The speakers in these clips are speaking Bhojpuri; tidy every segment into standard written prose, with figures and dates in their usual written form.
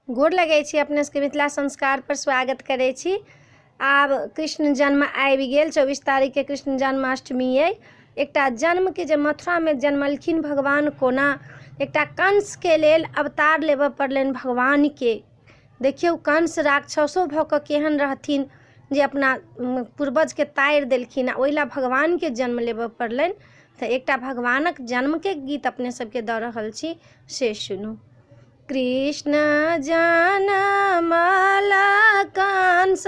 गोर लगै छी अपने सबके मिथिला संस्कार पर स्वागत करै छी। आब कृष्ण जन्म आबि गेल, 24 तारीख के कृष्ण जन्माष्टमी अइ। एकटा जन्म के जे मथुरा में जन्मलखिन भगवान, कोना एकटा कंस के लेल अवतार लेबऽ पड़लनि भगवान के। देखियौ कंस राक्षसो भऽ कऽ केहन रहथिन जे अपना पूर्वज के ताड़ि देलखिन, ओहि ला भगवान के जन्म लेबऽ पड़लनि। तऽ एकटा भगवानक जन्म के गीत अपने सबके दऽ रहल छी, से सुनू। कृष्ण जनमल कंस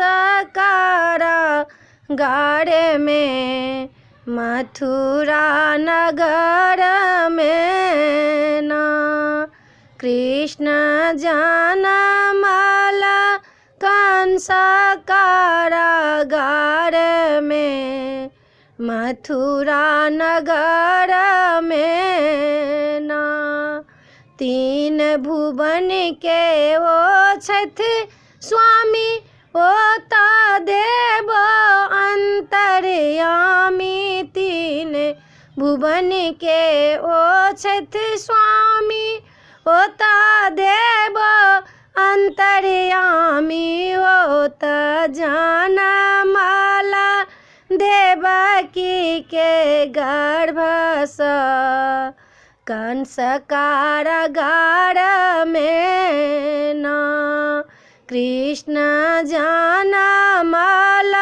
कारागार में, मथुरा नगर में ना। कृष्ण जनमल कंस कारागार में, मथुरा नगर में ना। तीन भुवन के ओ छथि स्वामी, ओता देव अंतर्यामी। तीन भुवन के ओ छथि स्वामी, ओता देव अंतर्यामी। ओता जनमल देवकी के गर्भ सँ, कंस कारागार में ना। कृष्ण जनमल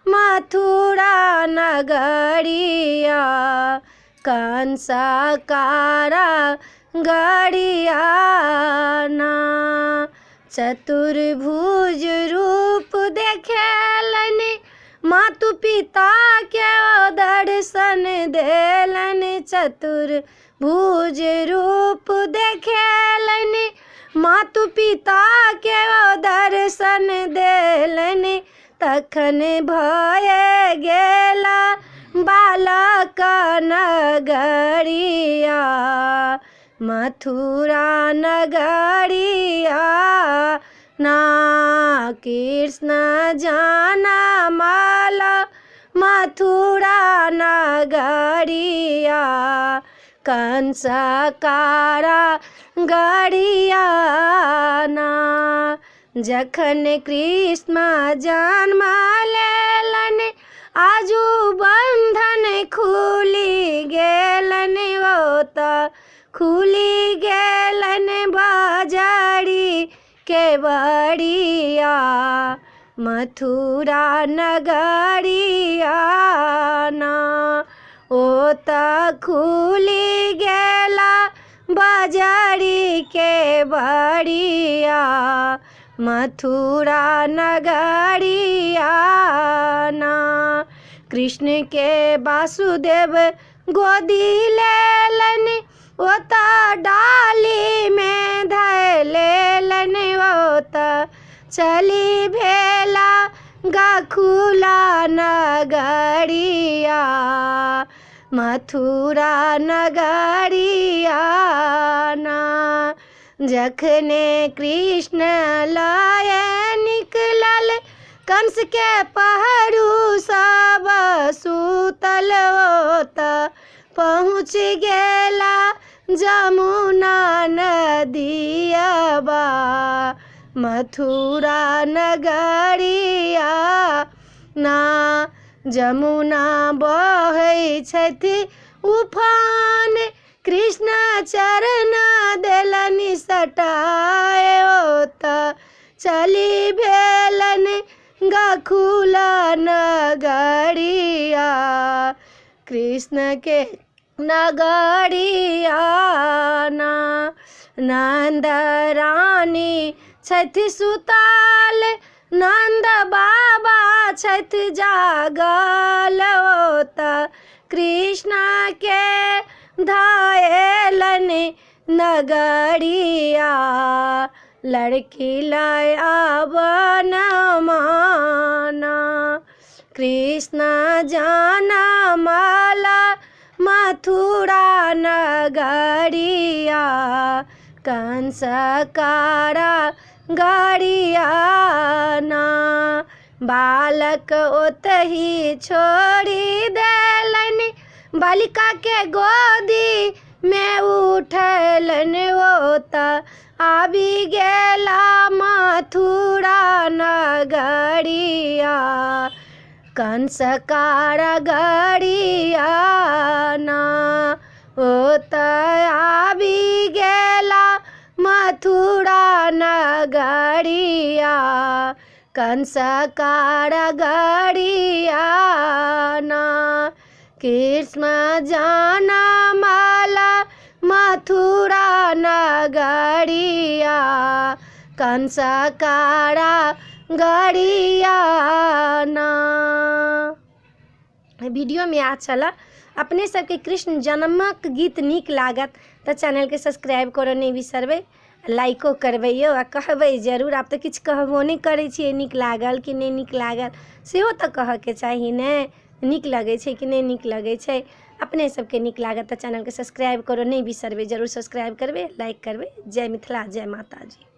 मथुरा नगरिया, कंस कारागारिया ना। चतुर्भुज रूप देखेलनि, मातु पिता के दर्शन देलनि। चतुर्भुज रूप देखेलनि, मातु पिता के दर्शन देलनि। तखन भय गेला बालक नगरिया, मथुरा नगरिया ना। कृष्ण जनमल मथुरा नगरिया, कंस कारागारिया ना। जखन कृष्ण जन्म लेलनि, आजू बंधन खुली गेलनि। ओता खुली गेलनि बाजारी के बड़िया, मथुरा नगरिया ना। ओता खुली गेला बाजारी के बड़िया, मथुरा नगरिया ना। कृष्ण के वासुदेव गोदी लेलनि, ओता डाली में धऽ लेलनि। ओता चली भेला गखुला नगरिया, मथुरा नगरिया ना। जखने कृष्ण लय निकलल, कंस के पहरू सब सुतल। ओता पहुँच गेला जमुना नदियाबा, मथुरा नगरिया ना। जमुना बहै छथि उफान, कृष्ण चरण देलनि सटाए। ओता चली भेलनि गखुला नगरिया, कृष्ण के नगरिया ना। नंद रानी छथि सुतल, नंद बाबा छथि जागल। ओता कृष्ण के धायलनि नगरिया, लड़की लय आवन माना। कृष्ण जनमल मथुरा नगरिया, कंस कारागारिया ना। बालक ओतहि छोड़ी देलनि, बालिका के गोदी में उठलनि। ओता आबि गेला मथुरा नगरिया कंस कारागरिया ना ओतय आबि गेला मथुरा नगरिया कंस कारागरिया ना कृष्ण जनमला मथुरा नगरिया कंस कारागरिया ना। वीडियो में आ चला अपने सबके कृष्ण जन्मक गीत नीक लागत तो चैनल के सब्सक्राइब करो नहीं बिसरबै, लाइको करबैयो आ कहबै जरूर। आप तो किछु कहबो नहीं करै छियै नीक लागल कि नहीं नीक लागल, सेहो तो कहके चाही ने नीक लगै छै कि नहीं नीक लगै छै। अपने सबके नीक लागत तो चैनल के सब्सक्राइब करो नहीं बिसरबै, जरूर सब्सक्राइब करबै, लाइक करबै। जय मिथिला, जय माता जी।